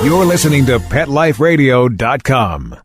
You're listening to PetLifeRadio.com.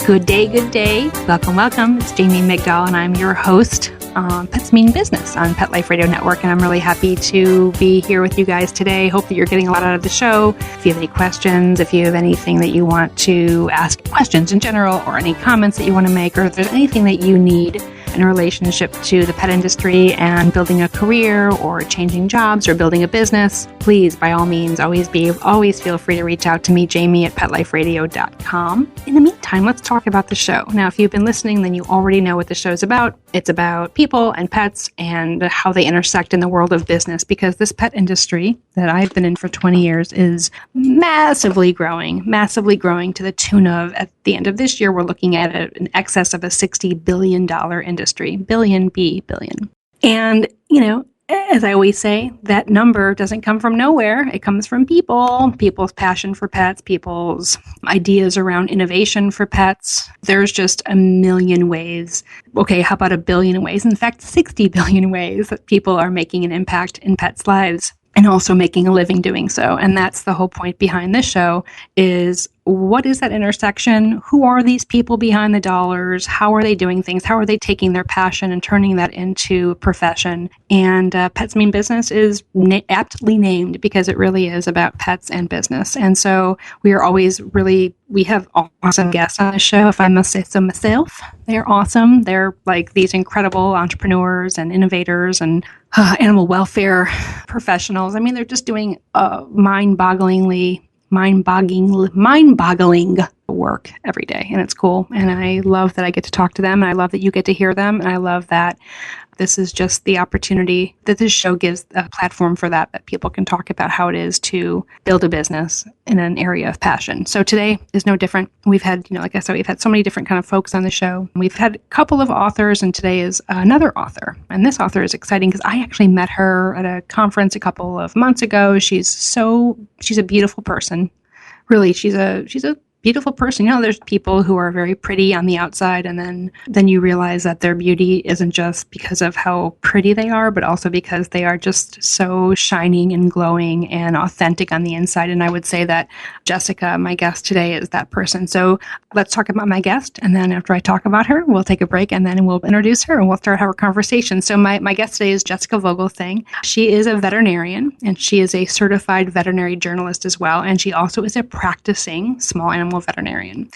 Good day, good day. Welcome, welcome. It's Jamie Migdal, and I'm your host on Pets Mean Business on Pet Life Radio Network, and I'm really happy to be here with you guys today. Hope that you're getting a lot out of the show. If you have any questions, if you have anything that you want to ask, questions in general, or any comments that you want to make, or if there's anything that you need in relationship to the pet industry and building a career or changing jobs or building a business, please, by all means, always feel free to reach out to me, Jamie at PetLifeRadio.com. In the meantime, let's talk about the show. Now, if you've been listening, then you already know what the show's about. It's about people and pets and how they intersect in the world of business, because this pet industry that I've been in for 20 years is massively growing to the tune of, at the end of this year, we're looking at an excess of a $60 billion industry. Billion. And, as I always say, that number doesn't come from nowhere. It comes from people's passion for pets, people's ideas around innovation for pets. There's just a million ways. Okay, how about a billion ways? In fact, 60 billion ways that people are making an impact in pets' lives and also making a living doing so. And that's the whole point behind this show is, what is that intersection? Who are these people behind the dollars? How are they doing things? How are they taking their passion and turning that into a profession? And Pets Mean Business is aptly named because it really is about pets and business. And so we have awesome guests on the show, if I must say so myself. They're awesome. They're like these incredible entrepreneurs and innovators and animal welfare professionals. I mean, they're just doing mind-boggling work every day, and it's cool. And I love that I get to talk to them, and I love that you get to hear them, and I love that this is just the opportunity that this show gives a platform for that people can talk about how it is to build a business in an area of passion. So today is no different. We've had, like I said, we've had so many different kind of folks on the show. We've had a couple of authors, and today is another author. And this author is exciting because I actually met her at a conference a couple of months ago. She's a beautiful person. Really, she's a beautiful person. There's people who are very pretty on the outside, and then you realize that their beauty isn't just because of how pretty they are, but also because they are just so shining and glowing and authentic on the inside. And I would say that Jessica, my guest today, is that person. So let's talk about my guest, and then after I talk about her, we'll take a break, and then we'll introduce her, and we'll start our conversation. So my guest today is Jessica Vogelsang. She is a veterinarian, and she is a certified veterinary journalist as well, and she also is a practicing small animal veterinarian.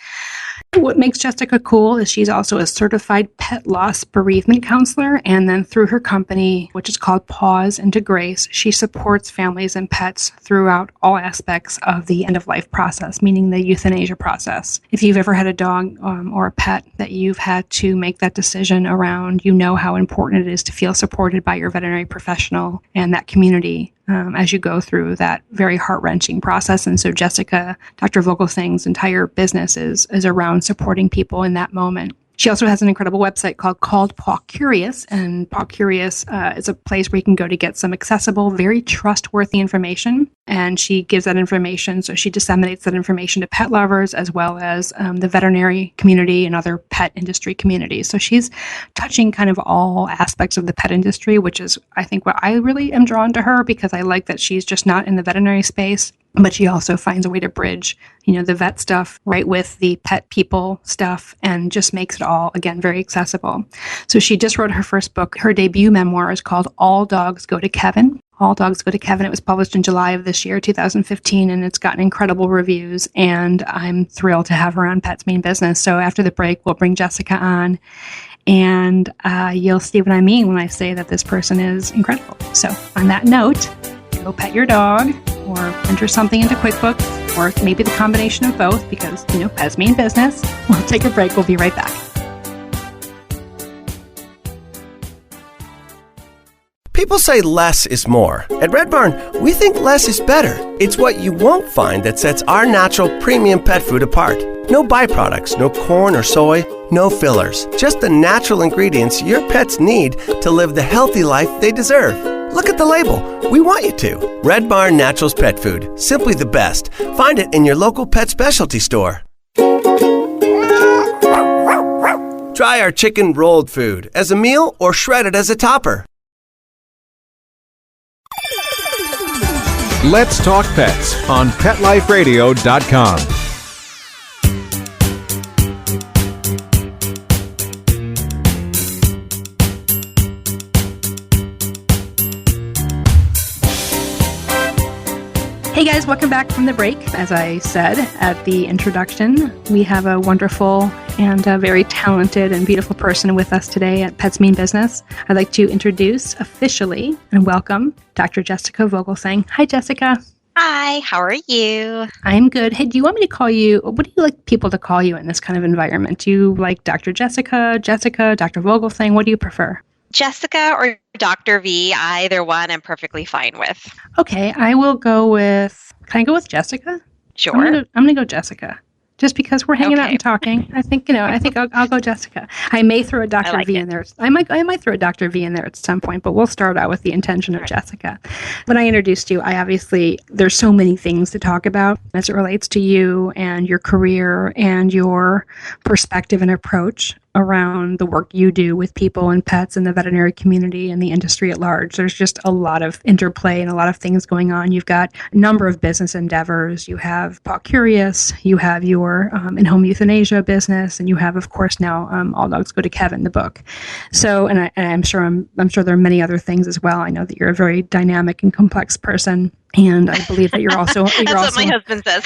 What makes Jessica cool is she's also a certified pet loss bereavement counselor, and then through her company, which is called Pause into Grace, she supports families and pets throughout all aspects of the end-of-life process, meaning the euthanasia process. If you've ever had a dog or a pet that you've had to make that decision around, you know how important it is to feel supported by your veterinary professional and that community as you go through that very heart-wrenching process. And so Jessica, Dr. Vogelsang's entire business is around supporting people in that moment. She also has an incredible website called Paw Curious, and Paw Curious is a place where you can go to get some accessible, very trustworthy information. And she gives that information, so she disseminates that information to pet lovers as well as the veterinary community and other pet industry communities. So she's touching kind of all aspects of the pet industry, which is, I think, what I really am drawn to her, because I like that she's just not in the veterinary space, but she also finds a way to bridge, the vet stuff right with the pet people stuff, and just makes it all, again, very accessible. So she just wrote her first book. Her debut memoir is called All Dogs Go to Kevin. All Dogs Go to Kevin. It was published in July of this year, 2015, and it's gotten incredible reviews, and I'm thrilled to have her on Pets Mean Business. So after the break, we'll bring Jessica on, and you'll see what I mean when I say that this person is incredible. So on that note, go pet your dog, or enter something into QuickBooks, or maybe the combination of both, because, Pets Mean Business. We'll take a break. We'll be right back. People say less is more. At Red Barn, we think less is better. It's what you won't find that sets our natural premium pet food apart. No byproducts, no corn or soy, no fillers. Just the natural ingredients your pets need to live the healthy life they deserve. Look at the label. We want you to. Red Barn Naturals Pet Food. Simply the best. Find it in your local pet specialty store. Try our chicken rolled food as a meal or shredded as a topper. Let's Talk Pets on PetLifeRadio.com. Hey guys, welcome back from the break. As I said at the introduction, we have a wonderful and a very talented and beautiful person with us today at Pets Mean Business. I'd like to introduce officially and welcome Dr. Jessica Vogelsang. Hi, Jessica. Hi, how are you? I'm good. Hey, do you want me to call you, what do you like people to call you in this kind of environment? Do you like Dr. Jessica, Dr. Vogelsang? What do you prefer? Jessica or Dr. V, either one I'm perfectly fine with. Okay, I will go with, can I go with Jessica? Sure. I'm gonna go Jessica. Just because we're hanging out and talking. I think I'll go Jessica. I may throw a Dr. V in there. I might throw a Dr. V in there at some point, but we'll start out with the intention of Jessica. When I introduced you, there's so many things to talk about as it relates to you and your career and your perspective and approach around the work you do with people and pets in the veterinary community and the industry at large. There's just a lot of interplay and a lot of things going on. You've got a number of business endeavors. You have Paw Curious, you have your in-home euthanasia business, and you have, of course, now All Dogs Go to Kevin, the book. So, and I'm sure there are many other things as well. I know that you're a very dynamic and complex person. And I believe that you're also... That's what my husband says.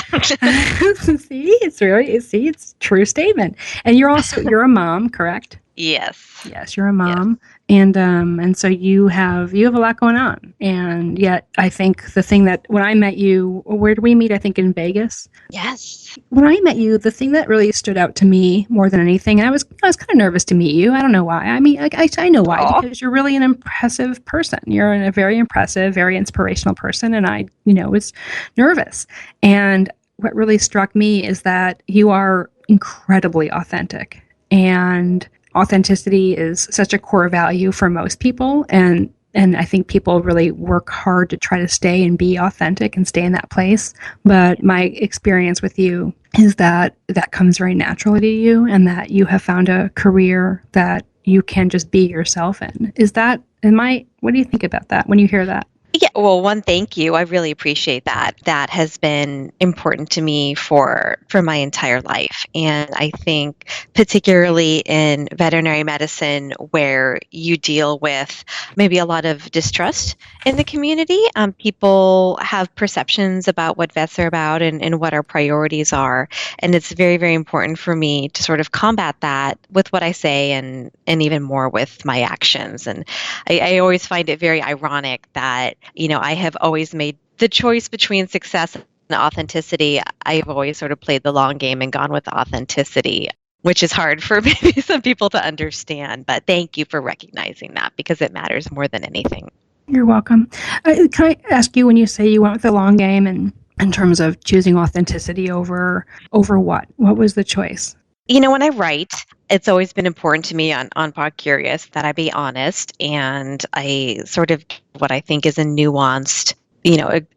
It's a true statement. And you're a mom, correct? Yes. Yes, you're a mom. Yes. And so you have a lot going on. And yet I think the thing that when I met you, where did we meet? I think in Vegas. Yes. When I met you, the thing that really stood out to me more than anything, and I was kind of nervous to meet you. I don't know why. I mean, I know why, because you're really an impressive person. You're a very impressive, very inspirational person. And I, was nervous. And what really struck me is that you are incredibly authentic, and authenticity is such a core value for most people. And I think people really work hard to try to stay and be authentic and stay in that place. But my experience with you is that comes very naturally to you, and that you have found a career that you can just be yourself in. What do you think about that when you hear that? Yeah, well, one, thank you. I really appreciate that. That has been important to me for my entire life. And I think particularly in veterinary medicine, where you deal with maybe a lot of distrust in the community, people have perceptions about what vets are about and what our priorities are. And it's very, very important for me to sort of combat that with what I say and even more with my actions. And I always find it very ironic that I have always made the choice between success and authenticity. I've always sort of played the long game and gone with authenticity, which is hard for maybe some people to understand. But thank you for recognizing that, because it matters more than anything. You're welcome. Can I ask you, when you say you went with the long game, and in terms of choosing authenticity over what? What was the choice? When I write, it's always been important to me on Paw Curious that I be honest, and I sort of what I think is a nuanced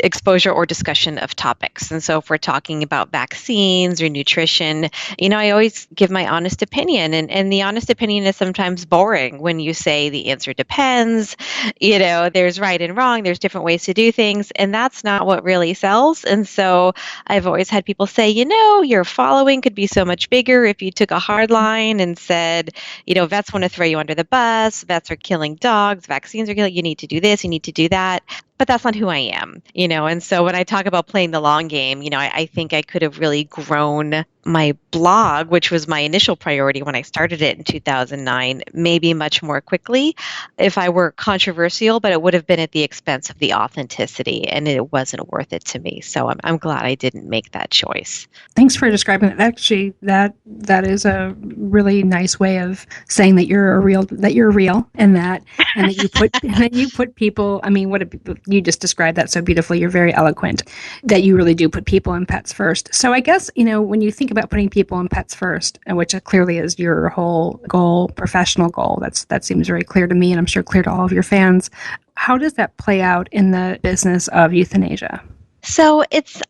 exposure or discussion of topics. And so if we're talking about vaccines or nutrition, I always give my honest opinion. And the honest opinion is sometimes boring when you say the answer depends, there's right and wrong, there's different ways to do things. And that's not what really sells. And so I've always had people say, your following could be so much bigger if you took a hard line and said, vets want to throw you under the bus, vets are killing dogs, vaccines are killing, you need to do this, you need to do that. But that's not who I am, and so when I talk about playing the long game, I think I could have really grown my blog, which was my initial priority when I started it in 2009, maybe much more quickly if I were controversial, but it would have been at the expense of the authenticity, and it wasn't worth it to me. So I'm glad I didn't make that choice. Thanks for describing that. Actually, that is a really nice way of saying that you're real, and that you put people. I mean, you just described that so beautifully. You're very eloquent. That you really do put people and pets first. So I guess when you think about putting people and pets first, which clearly is your whole goal, professional goal, that seems very clear to me, and I'm sure clear to all of your fans. How does that play out in the business of euthanasia? So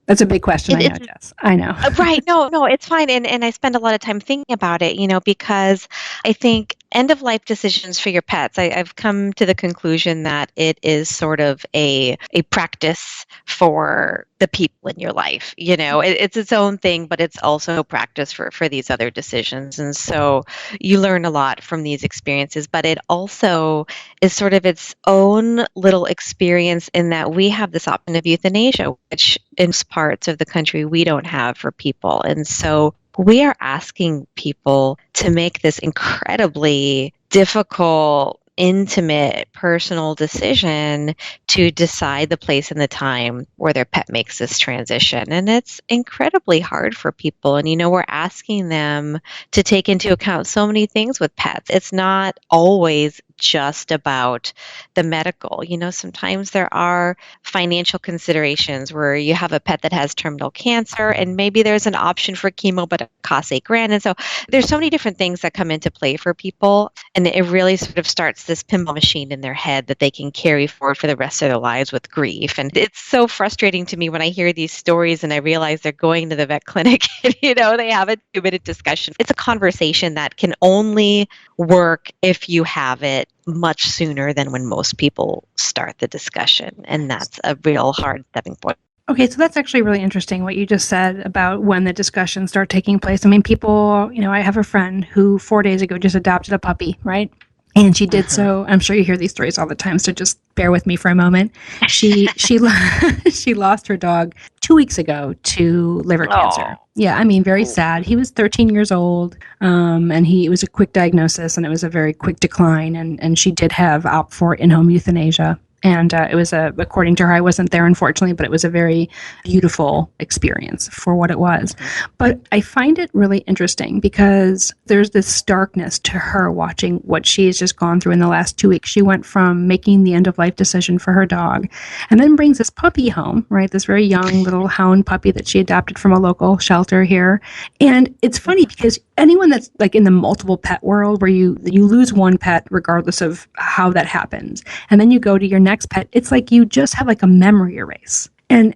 That's a big question. I know, it's Jess. I know. right. No, it's fine. And I spend a lot of time thinking about it, because I think end of life decisions for your pets, I've come to the conclusion that it is sort of a practice for the people in your life. It's its own thing, but it's also practice for these other decisions. And so you learn a lot from these experiences, but it also is sort of its own little experience in that we have this option of euthanasia, which in parts of the country we don't have for people. And so we are asking people to make this incredibly difficult, intimate, personal decision to decide the place and the time where their pet makes this transition. And it's incredibly hard for people. And, we're asking them to take into account so many things with pets. It's not always just about the medical. Sometimes there are financial considerations where you have a pet that has terminal cancer and maybe there's an option for chemo, but it costs $8,000. And so there's so many different things that come into play for people. And it really sort of starts this pinball machine in their head that they can carry forward for the rest of their lives with grief. And it's so frustrating to me when I hear these stories and I realize they're going to the vet clinic and, they have a 2-minute discussion. It's a conversation that can only work if you have it much sooner than when most people start the discussion. And that's a real hard stepping point. Okay, so that's actually really interesting what you just said about when the discussions start taking place. I mean, people, I have a friend who 4 days ago just adopted a puppy, right? And she did so. I'm sure you hear these stories all the time, so just bear with me for a moment. She she lost her dog 2 weeks ago to liver cancer. Yeah, I mean, very sad. He was 13 years old, and it was a quick diagnosis, and it was a very quick decline. And she did opt for in-home euthanasia. And it was according to her, I wasn't there, unfortunately, but it was a very beautiful experience for what it was. But I find it really interesting because there's this starkness to her watching what she has just gone through in the last 2 weeks. She went from making the end-of-life decision for her dog and then brings this puppy home, right? This very young little hound puppy that she adopted from a local shelter here. And it's funny because anyone that's like in the multiple pet world where you lose one pet regardless of how that happens, and then you go to your next pet, it's like you just have like a memory erase. And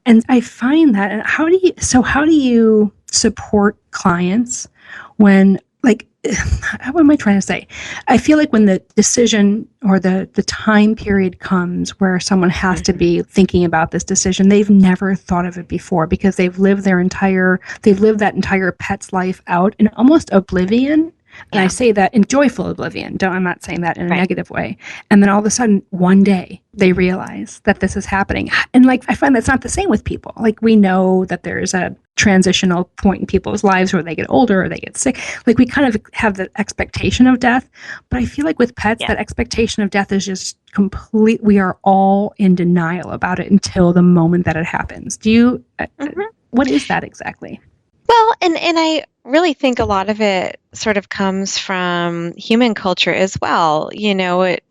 and I find that, and how do you support clients when, like, what am I trying to say? I feel like when the decision or the time period comes where someone has to be thinking about this decision, they've never thought of it before because they've lived that entire pet's life out in almost oblivion. And I say that in joyful oblivion. I'm not saying that in a negative way. And then all of a sudden, one day, they realize that this is happening. And like, I find that's not the same with people. Like, we know that there's a transitional point in people's lives where they get older or they get sick. Like, we kind of have the expectation of death. But I feel like with pets, that expectation of death is just complete. We are all in denial about it until the moment that it happens. What is that exactly? Well, and I really think a lot of it sort of comes from human culture as well.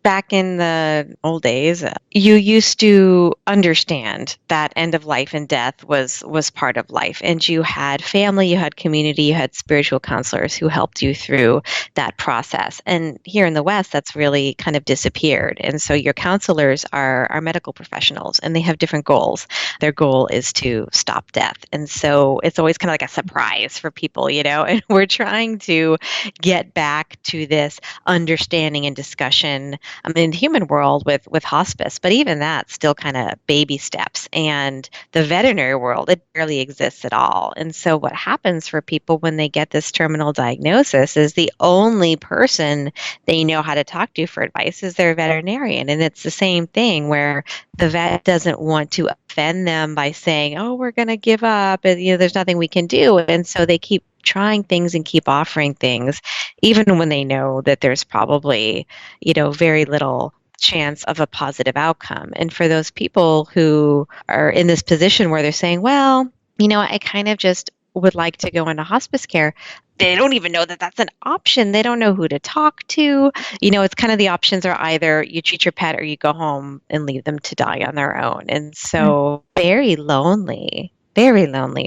Back in the old days, you used to understand that end of life and death was part of life. And you had family, you had community, you had spiritual counselors who helped you through that process. And here in the West, that's really kind of disappeared. And so your counselors are medical professionals and they have different goals. Their goal is to stop death. And so it's always kind of like a surprise for people, and we're trying to get back to this understanding and discussion in the human world with hospice, but even that's still kind of baby steps. And the veterinary world, it barely exists at all. And so what happens for people when they get this terminal diagnosis is the only person they know how to talk to for advice is their veterinarian. And it's the same thing where the vet doesn't want to offend them by saying, oh, we're going to give up, and there's nothing we can do. And so they keep trying things and keep offering things, even when they know that there's probably, very little chance of a positive outcome. And for those people who are in this position where they're saying, well, I kind of just would like to go into hospice care, they don't even know that that's an option. They don't know who to talk to. It's kind of the options are either you treat your pet or you go home and leave them to die on their own. And so very lonely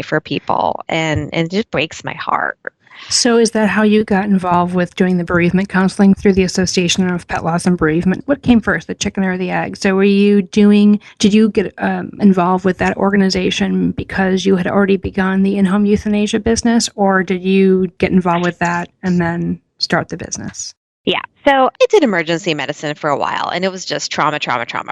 for people. And it just breaks my heart. So is that how you got involved with doing the bereavement counseling through the Association of Pet Loss and Bereavement? What came first, the chicken or the egg? So did you get involved with that organization because you had already begun the in-home euthanasia business, or did you get involved with that and then start the business? Yeah. So I did emergency medicine for a while, and it was just trauma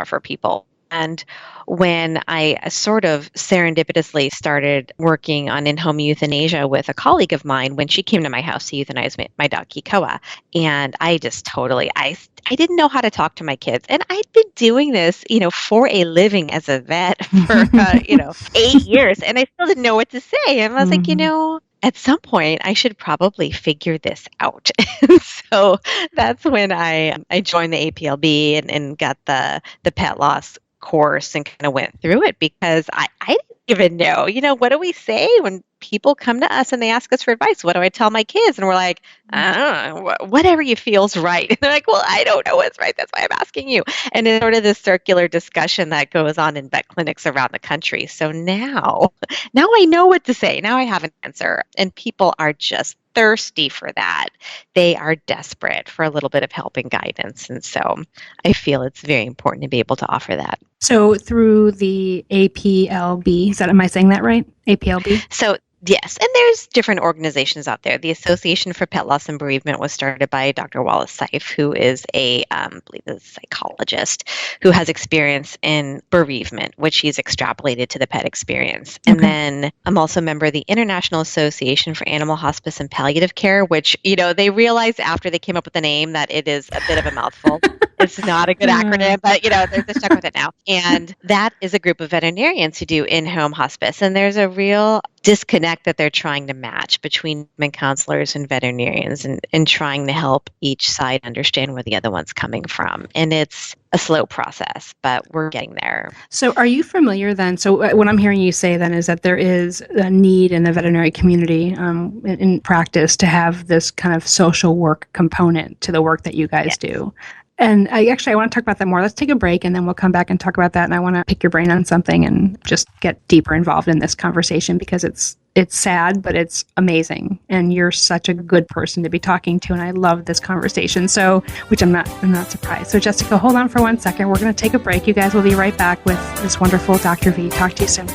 for people. And when I sort of serendipitously started working on in-home euthanasia with a colleague of mine, when she came to my house to euthanize my dog Kikoa, and I just I didn't know how to talk to my kids. And I'd been doing this, for a living as a vet for, 8 years, and I still didn't know what to say. And I was like, at some point, I should probably figure this out. So that's when I joined the APLB and got the pet loss course and kind of went through it, because I didn't even know, what do we say when people come to us and they ask us for advice? What do I tell my kids? And we're like, I don't know, whatever you feel's right. And they're like, well, I don't know what's right. That's why I'm asking you. And it's sort of this circular discussion that goes on in vet clinics around the country. So now I know what to say. Now I have an answer. And people are just thirsty for that. They are desperate for a little bit of help and guidance. And so I feel it's very important to be able to offer that. So through the APLB, am I saying that right? APLB? So yes, and there's different organizations out there. The Association for Pet Loss and Bereavement was started by Dr. Wallace Seif, who is I believe a psychologist who has experience in bereavement, which he's extrapolated to the pet experience. And then I'm also a member of the International Association for Animal Hospice and Palliative Care, which, they realized after they came up with the name that it is a bit of a mouthful. It's not a good acronym, but, they're stuck with it now. And that is a group of veterinarians who do in-home hospice. And there's a real disconnect that they're trying to match between human counselors and veterinarians, and trying to help each side understand where the other one's coming from. And it's a slow process, but we're getting there. So are you familiar then? So what I'm hearing you say then is that there is a need in the veterinary community in practice to have this kind of social work component to the work that you guys do. And I want to talk about that more. Let's take a break and then we'll come back and talk about that. And I want to pick your brain on something and just get deeper involved in this conversation, because it's sad, but it's amazing. And you're such a good person to be talking to. And I love this conversation. So, which I'm not surprised. So Jessica, hold on for 1 second. We're going to take a break. You guys will be right back with this wonderful Dr. V. Talk to you soon.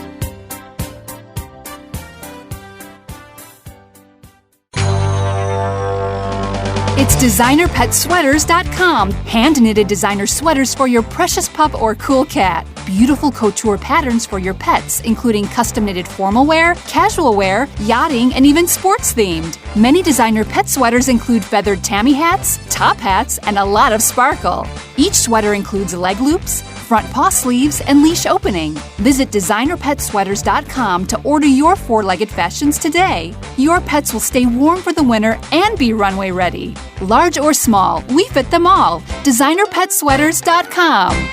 It's designerpetsweaters.com. Hand-knitted designer sweaters for your precious pup or cool cat. Beautiful couture patterns for your pets, including custom-knitted formal wear, casual wear, yachting, and even sports-themed. Many designer pet sweaters include feathered tammy hats, top hats, and a lot of sparkle. Each sweater includes leg loops, front paw sleeves, and leash opening. Visit designerpetsweaters.com to order your four-legged fashions today. Your pets will stay warm for the winter and be runway ready. Large or small, we fit them all. designerpetsweaters.com.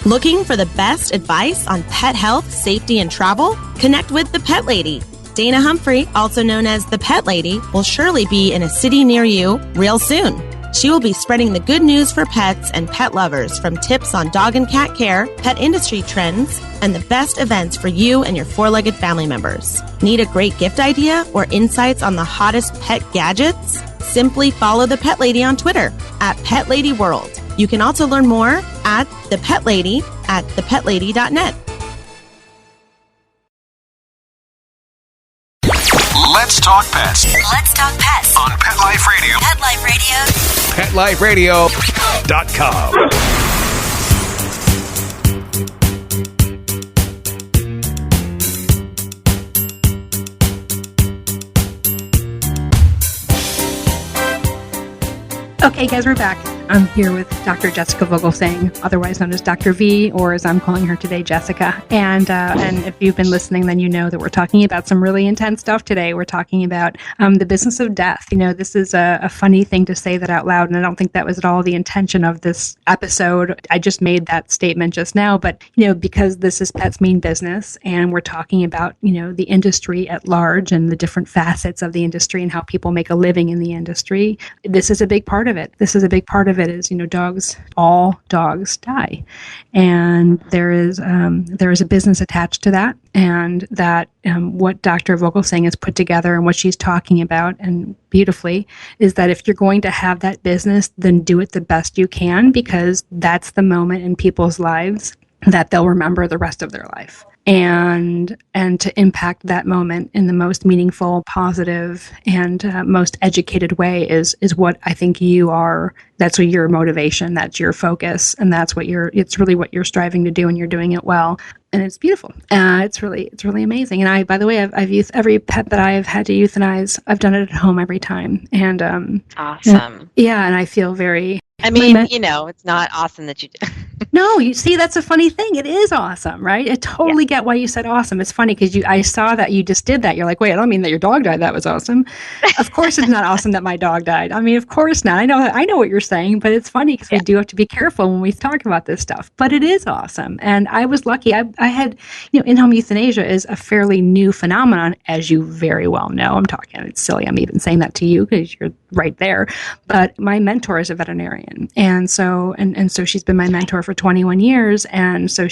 Looking for the best advice on pet health, safety, and travel? Connect with the Pet Lady. Dana Humphrey, also known as the Pet Lady, will surely be in a city near you real soon. She will be spreading the good news for pets and pet lovers, from tips on dog and cat care, pet industry trends, and the best events for you and your four-legged family members. Need a great gift idea or insights on the hottest pet gadgets? Simply follow the Pet Lady on Twitter at PetLadyWorld. You can also learn more at The Pet Lady at thepetlady.net. Let's talk pets Let's talk pets on Pet Life Radio. Pet Life Radio. PetLifeRadio.com. Okay, guys, we're back. I'm here with Dr. Jessica Vogelsang, otherwise known as Dr. V, or as I'm calling her today, Jessica. And if you've been listening, then you know that we're talking about some really intense stuff today. We're talking about the business of death. This is a funny thing to say that out loud, and I don't think that was at all the intention of this episode. I just made that statement just now, but, because this is Pets Mean Business, and we're talking about, the industry at large and the different facets of the industry and how people make a living in the industry, this is a big part of it. This is a big part of of it is, all dogs die. And there is a business attached to that, and that what Dr. Vogelsang has put together and what she's talking about, and beautifully, is that if you're going to have that business, then do it the best you can, because that's the moment in people's lives that they'll remember the rest of their life. And to impact that moment in the most meaningful, positive, and most educated way is what I think you are. That's what your motivation, that's your focus, and it's really what you're striving to do, and you're doing it well. And it's beautiful. It's really amazing. And by the way, I've used every pet that I've had to euthanize. I've done it at home every time. And awesome. Yeah, and I feel very. I mean, it's not awesome that you do. No, you see, that's a funny thing. It is awesome, right? I totally get why you said awesome. It's funny because I saw that you just did that. You're like, wait, I don't mean that your dog died. That was awesome. Of course, it's not awesome that my dog died. I mean, of course not. I know what you're saying, but it's funny because we do have to be careful when we talk about this stuff. But it is awesome, and I was lucky. I had, in-home euthanasia is a fairly new phenomenon, as you very well know. It's silly I'm even saying that to you because you're right there. But my mentor is a veterinarian, and so she's been my mentor for 21 years. And so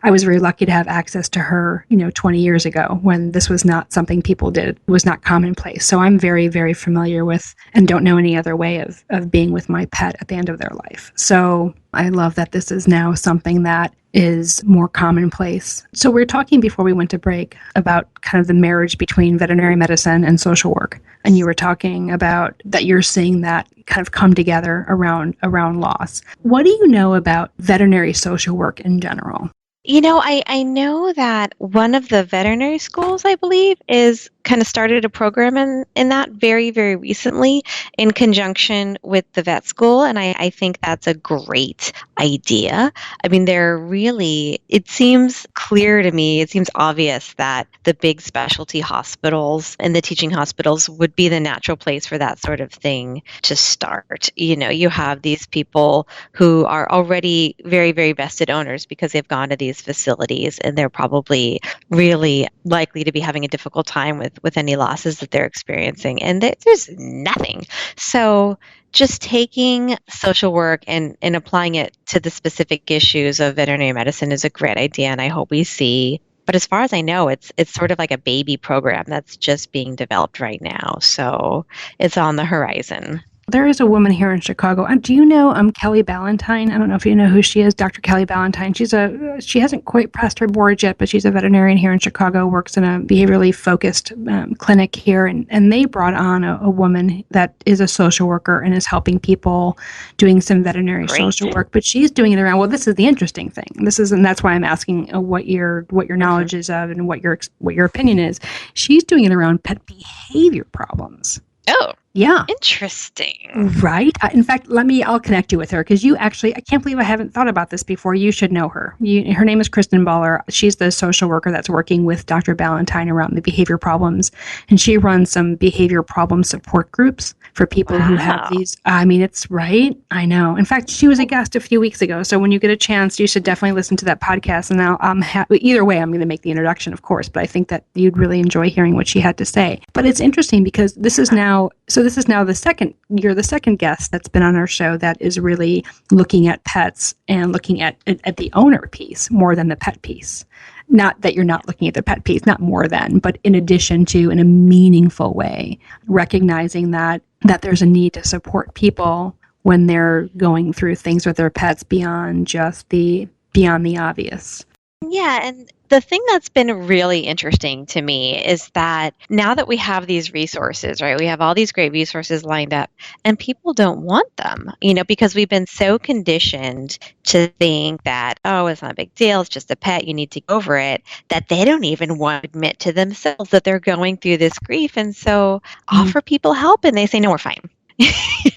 I was very lucky to have access to her, 20 years ago when this was not something people did. It was not commonplace. So I'm very, very familiar with and don't know any other way of being with my pet at the end of their life. So I love that this is now something that is more commonplace. So we were talking before we went to break about kind of the marriage between veterinary medicine and social work. And you were talking about that you're seeing that kind of come together around loss. What do you know about veterinary social work in general? I know that one of the veterinary schools, I believe, is kind of started a program in that very, very recently in conjunction with the vet school. And I think that's a great idea. I mean, it seems clear to me, it seems obvious that the big specialty hospitals and the teaching hospitals would be the natural place for that sort of thing to start. You have these people who are already very, very vested owners because they've gone to these facilities, and they're probably really likely to be having a difficult time with any losses that they're experiencing, and there's nothing. So just taking social work and applying it to the specific issues of veterinary medicine is a great idea, and I hope we see. But as far as I know, it's sort of like a baby program that's just being developed right now. So it's on the horizon. There is a woman here in Chicago. Do you know Kelly Ballantyne? I don't know if you know who she is, Dr. Kelly Ballantyne. She hasn't quite passed her board yet, but she's a veterinarian here in Chicago, works in a behaviorally focused clinic here. And they brought on a woman that is a social worker and is helping people doing some veterinary social work. But she's doing it around, well, this is the interesting thing. And that's why I'm asking what your knowledge is of and what your opinion is. She's doing it around pet behavior problems. Oh. Yeah. Interesting. Right. In fact, I'll connect you with her because I can't believe I haven't thought about this before. You should know her. Her name is Kristen Baller. She's the social worker that's working with Dr. Ballantyne around the behavior problems. And she runs some behavior problem support groups for people who have these. I mean, it's right. I know. In fact, she was a guest a few weeks ago. So when you get a chance, you should definitely listen to that podcast. And either way, I'm going to make the introduction, of course, but I think that you'd really enjoy hearing what she had to say. But it's interesting because this is now you're the second guest that's been on our show that is really looking at pets and looking at the owner piece more than the pet piece. Not that you're not looking at the pet piece, not more than, but in addition to, in a meaningful way, recognizing that there's a need to support people when they're going through things with their pets beyond the obvious. Yeah, and the thing that's been really interesting to me is that now that we have these resources, right, we have all these great resources lined up, and people don't want them, because we've been so conditioned to think that, oh, it's not a big deal, it's just a pet, you need to get over it, that they don't even want to admit to themselves that they're going through this grief. And so offer people help, and they say, no, we're fine.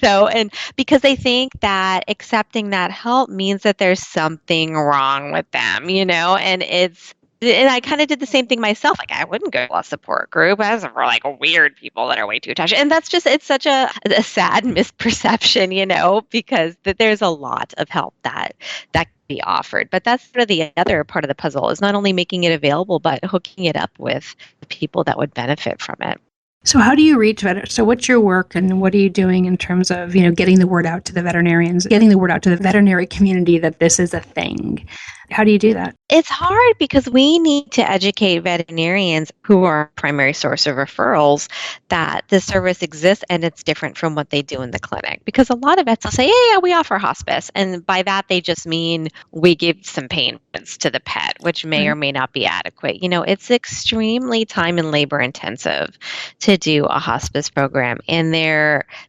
And because they think that accepting that help means that there's something wrong with them, and I kind of did the same thing myself. Like, I wouldn't go to a support group. I was for weird people that are way too attached. And that's just, it's such a sad misperception, because there's a lot of help that can be offered. But that's sort of the other part of the puzzle, is not only making it available, but hooking it up with the people that would benefit from it. So how do you reach So what's your work and what are you doing in terms of, getting the word out to the veterinarians, getting the word out to the veterinary community that this is a thing? How do you do that? It's hard because we need to educate veterinarians who are primary source of referrals that the service exists and it's different from what they do in the clinic. Because a lot of vets will say, yeah, we offer hospice. And by that, they just mean we give some pain meds to the pet, which may or may not be adequate. It's extremely time and labor intensive to do a hospice program. And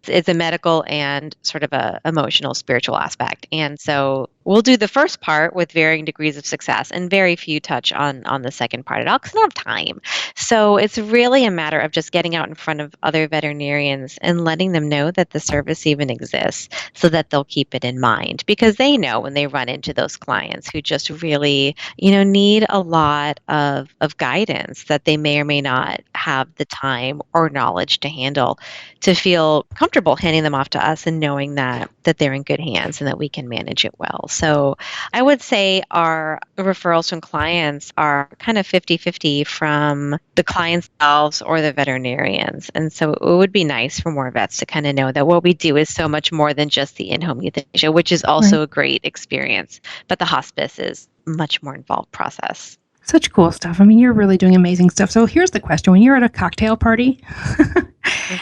it's a medical and sort of a emotional, spiritual aspect. And so we'll do the first part with varying degrees of success and very few touch on the second part at all because I don't have time. So it's really a matter of just getting out in front of other veterinarians and letting them know that the service even exists so that they'll keep it in mind because they know when they run into those clients who just really, need a lot of guidance that they may or may not have the time or knowledge to handle to feel comfortable handing them off to us and knowing that they're in good hands and that we can manage it well. So I would say our referrals from clients are kind of 50-50 from the clients themselves or the veterinarians. And so it would be nice for more vets to kind of know that what we do is so much more than just the in-home euthanasia, which is also a great experience. But the hospice is a much more involved process. Such cool stuff. I mean, you're really doing amazing stuff. So here's the question. When you're at a cocktail party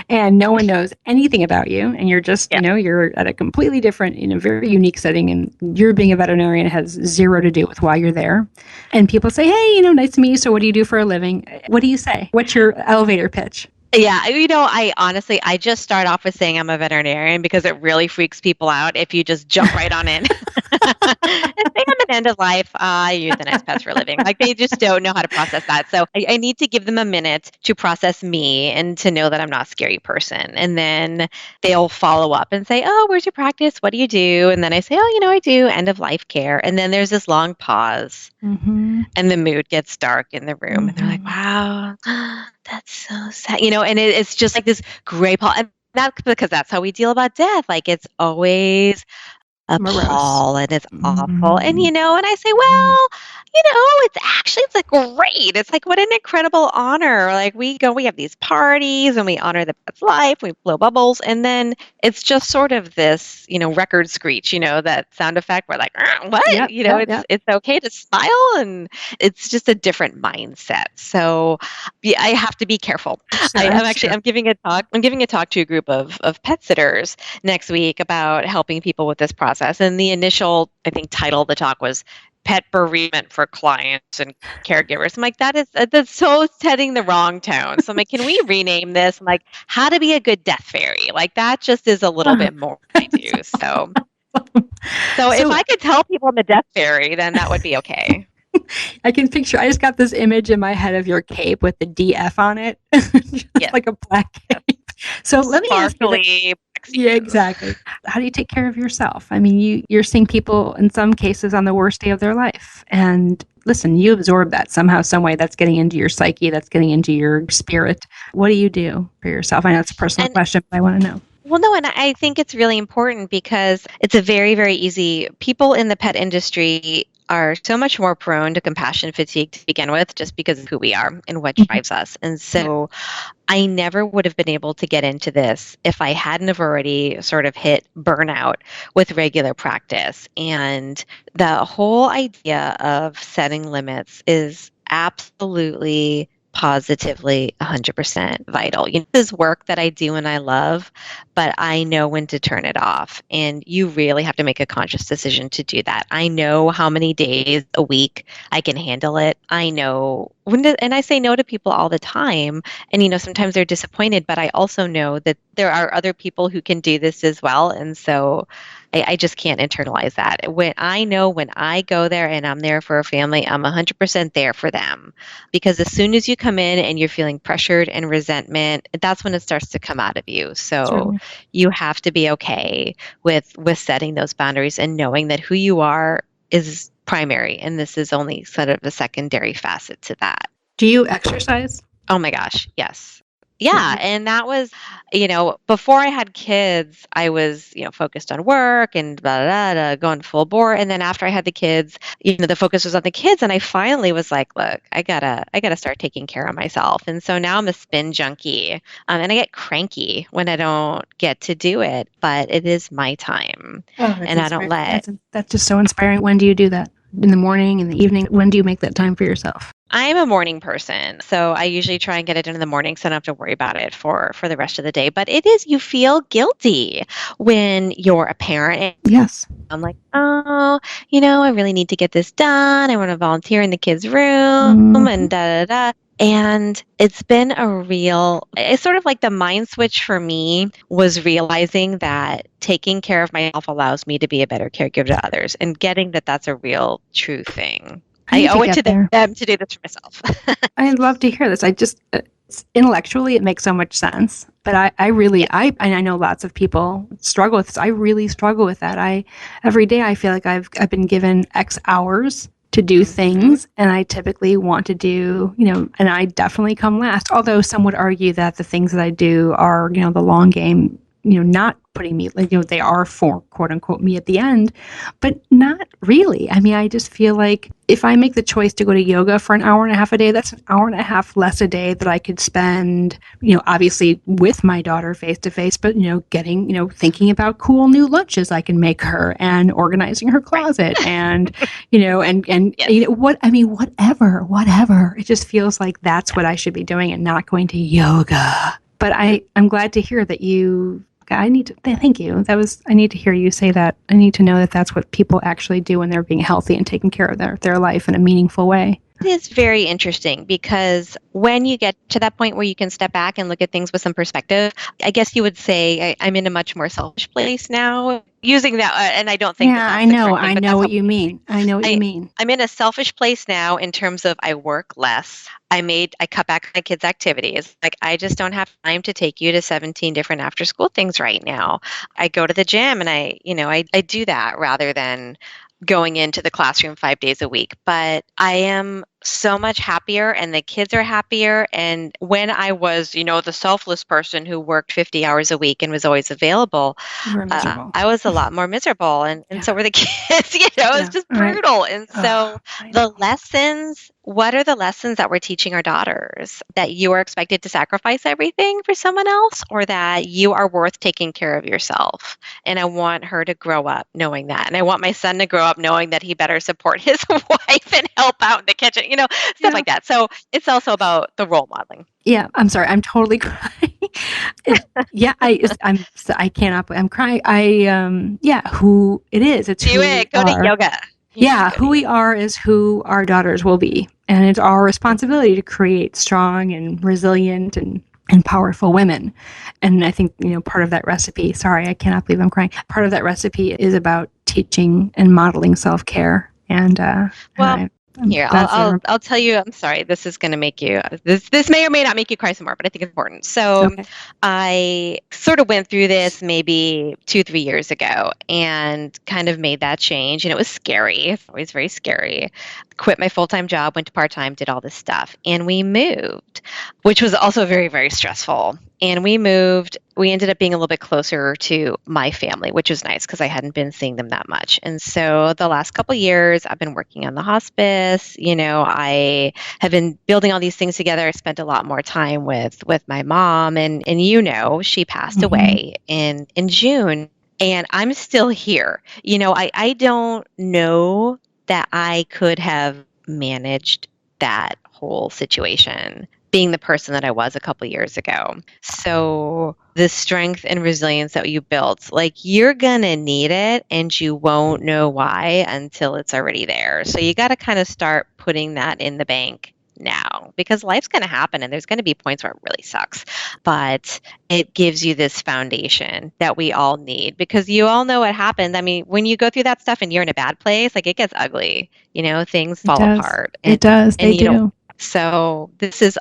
and no one knows anything about you and you're just, you're at a completely different, very unique setting and you're being a veterinarian has zero to do with why you're there. And people say, hey, nice to meet you. So what do you do for a living? What do you say? What's your elevator pitch? Yeah, I just start off with saying I'm a veterinarian because it really freaks people out if you just jump right on in. And say I'm an end-of-life, I euthanize pets for a living. Like they just don't know how to process that. So I need to give them a minute to process me and to know that I'm not a scary person. And then they'll follow up and say, oh, where's your practice? What do you do? And then I say, oh, I do end-of-life care. And then there's this long pause and the mood gets dark in the room. And they're like, wow, that's so sad. And it's just like this gray pall. And that's because that's how we deal about death. Like it's always a pall and it's awful. And, and I say, well, it's like great. It's like, what an incredible honor. Like we have these parties and we honor the pet's life. We blow bubbles. And then it's just sort of this, record screech, that sound effect. We're like, what? It's okay to smile. And it's just a different mindset. So I have to be careful. I'm giving a talk to a group of pet sitters next week about helping people with this process. And the initial, I think, title of the talk was pet bereavement for clients and caregivers. I'm like, that's so setting the wrong tone. So I'm like, can we rename this? I'm like, how to be a good death fairy? Like that just is a little bit more I do. So if I could tell people I'm a death fairy, then that would be okay. I just got this image in my head of your cape with the DF on it. Like a black cape. So let me ask you. Yeah, exactly. How do you take care of yourself? I mean, you're seeing people in some cases on the worst day of their life. And listen, you absorb that somehow, some way. That's getting into your psyche. That's getting into your spirit. What do you do for yourself? I know it's a personal question, but I want to know. Well, no, and I think it's really important because it's a very, very easy. People in the pet industry are so much more prone to compassion fatigue to begin with, just because of who we are and what drives us. And so I never would have been able to get into this if I hadn't have already sort of hit burnout with regular practice. And the whole idea of setting limits is absolutely positively 100% vital. This is work that I do and I love, but I know when to turn it off. And you really have to make a conscious decision to do that. I know how many days a week I can handle it. I know and I say no to people all the time. And, sometimes they're disappointed, but I also know that there are other people who can do this as well. And so I just can't internalize that. When I go there and I'm there for a family, I'm 100% there for them. Because as soon as you come in and you're feeling pressured and resentment, that's when it starts to come out of you. So you have to be okay with setting those boundaries and knowing that who you are is primary. And this is only sort of a secondary facet to that. Do you exercise? Oh my gosh, yes. Yeah. And that was, before I had kids, I was, focused on work and blah, blah, blah, going full bore. And then after I had the kids, the focus was on the kids. And I finally was like, look, I gotta start taking care of myself. And so now I'm a spin junkie. And I get cranky when I don't get to do it, but it is my time. And I don't let. That's just so inspiring. When do you do that? In the morning, in the evening? When do you make that time for yourself? I'm a morning person, so I usually try and get it done in the morning so I don't have to worry about it for the rest of the day. But it is, you feel guilty when you're a parent. Yes. I'm like, oh, I really need to get this done. I want to volunteer in the kids' room and da da da. And it's been it's sort of like the mind switch for me was realizing that taking care of myself allows me to be a better caregiver to others, and getting that that's a real, true thing. I owe it to them to do this for myself. I'd love to hear this. Intellectually, it makes so much sense. But I really, and I know lots of people struggle with this. I really struggle with that. Every day I feel like I've been given X hours to do things, and I typically want to do, and I definitely come last. Although some would argue that the things that I do are, the long game, not putting me, they are for quote unquote me at the end, but not really. I mean, I just feel like if I make the choice to go to yoga for an hour and a half a day, that's an hour and a half less a day that I could spend, obviously with my daughter face to face, but, getting, thinking about cool new lunches I can make her and organizing her closet and, whatever. It just feels like that's what I should be doing and not going to yoga. But I'm glad to hear that thank you. I need to hear you say that. I need to know that that's what people actually do when they're being healthy and taking care of their life in a meaningful way. It is very interesting because when you get to that point where you can step back and look at things with some perspective, I guess you would say I'm in a much more selfish place now. Using that, and I don't think. Yeah, I know what you mean. I know what you mean. I'm in a selfish place now in terms of I work less. I cut back on my kids' activities. Like, I just don't have time to take you to 17 different after school things right now. I go to the gym and I do that rather than going into the classroom 5 days a week. But I am so much happier and the kids are happier. And when I was, the selfless person who worked 50 hours a week and was always available, I was a lot more miserable. And so were the kids, it was just brutal. Right. And so what are the lessons that we're teaching our daughters? That you are expected to sacrifice everything for someone else, or that you are worth taking care of yourself? And I want her to grow up knowing that. And I want my son to grow up knowing that he better support his wife and help out in the kitchen, stuff like that. So it's also about the role modeling. Yeah, I'm sorry. I'm totally crying. I cannot. I'm crying. Who it is. It's do it. Go to yoga. Who we are is who our daughters will be. And it's our responsibility to create strong and resilient and powerful women. And I think, part of that recipe, sorry, I cannot believe I'm crying. Part of that recipe is about teaching and modeling self-care. I'll tell you, I'm sorry, this is going to make you, this may or may not make you cry some more, but I think it's important. So I sort of went through this maybe 2-3 years ago and kind of made that change. And it was scary. It's always very scary. Quit my full-time job, went to part-time, did all this stuff. And we moved, which was also very, very stressful. And we ended up being a little bit closer to my family, which was nice because I hadn't been seeing them that much. And so the last couple of years, I've been working on the hospice. I have been building all these things together. I spent a lot more time with my mom. And she passed away in June. And I'm still here. I don't know that I could have managed that whole situation being the person that I was a couple of years ago. So the strength and resilience that you built, you're going to need it and you won't know why until it's already there. So you got to kind of start putting that in the bank now, because life's going to happen and there's going to be points where it really sucks. But it gives you this foundation that we all need, because you all know what happens. I mean, when you go through that stuff and you're in a bad place, it gets ugly, things fall apart. It does. They do. So this is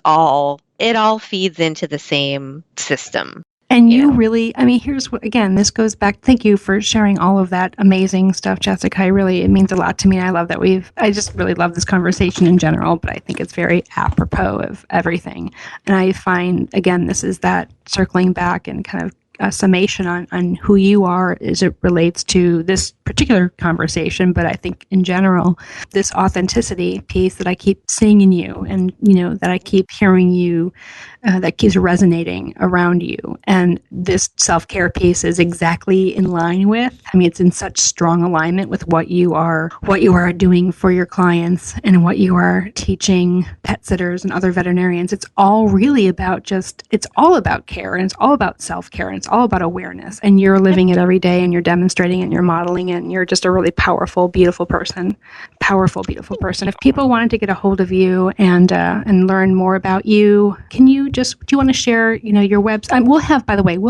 it all feeds into the same system. And you really, I mean, here's what, again, this goes back. Thank you for sharing all of that amazing stuff, Jessica. It means a lot to me. I love that I just really love this conversation in general, but I think it's very apropos of everything. And I find, again, this is that circling back and kind of a summation on who you are as it relates to this particular conversation, but I think in general, this authenticity piece that I keep seeing in you and, that I keep hearing you, that keeps resonating around you. And this self-care piece is exactly in line with, it's in such strong alignment with what you are doing for your clients and what you are teaching pet sitters and other veterinarians. It's all really about it's all about care, and it's all about self-care, and it's all about awareness. And you're living it every day, and you're demonstrating it, and you're modeling it, and you're just a really powerful, beautiful person. Powerful, beautiful person. If people wanted to get a hold of you and learn more about you, do you want to share, your website? We'll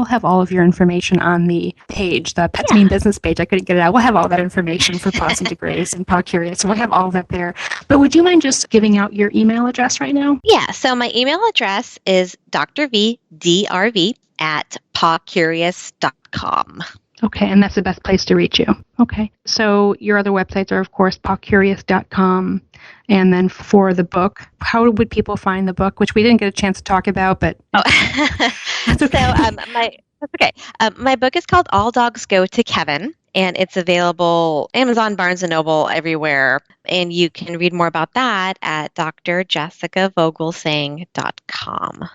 have all of your information on the page, the Pets Mean Business page. I couldn't get it out. We'll have all that information for Pausing to Grace and Paw Curious. So we'll have all of that there. But would you mind just giving out your email address right now? Yeah. So my email address is drv@pawcurious.com. Okay, and that's the best place to reach you. Okay, so your other websites are, of course, pawcurious.com. And then for the book, how would people find the book, which we didn't get a chance to talk about, but that's okay. That's okay. My book is called All Dogs Go to Kevin, and it's available Amazon, Barnes & Noble, everywhere. And you can read more about that at drjessicavogelsang.com.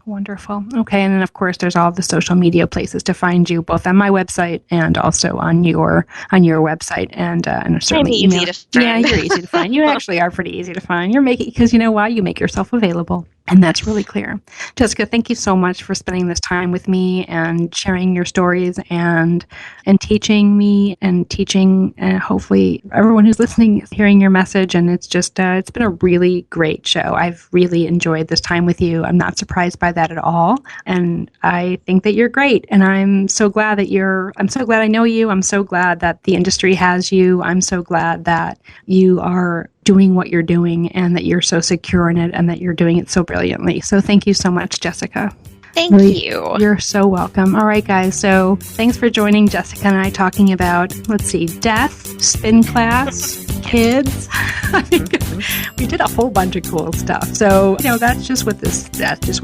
Wonderful. Okay. And then, of course, there's all the social media places to find you, both on my website and also on your website. And certainly easy to find. Yeah, you're easy to find. You actually are pretty easy to find. Because you know why? You make yourself available. And that's really clear. Jessica, thank you so much for spending this time with me and sharing your stories and teaching me and teaching, hopefully everyone who's listening is hearing your message. And it's just, it's been a really great show. I've really enjoyed this time with you. I'm not surprised by that at all. And I think that you're great. And I'm so glad that I'm so glad I know you. I'm so glad that the industry has you. I'm so glad that you are doing what you're doing and that you're so secure in it and that you're doing it so brilliantly. So thank you so much, Jessica. Thank you. You're so welcome. All right, guys. So thanks for joining Jessica and I talking about, death, spin class, kids. We did a whole bunch of cool stuff. So, that's just what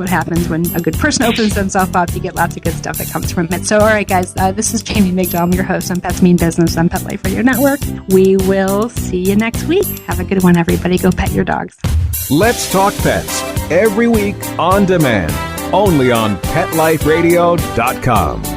happens when a good person opens themselves up. You get lots of good stuff that comes from it. So, all right, guys, this is Jamie Migdal. I'm your host on Pets Mean Business on Pet Life Radio Network. We will see you next week. Have a good one, everybody. Go pet your dogs. Let's Talk Pets, every week on demand, only on PetLifeRadio.com.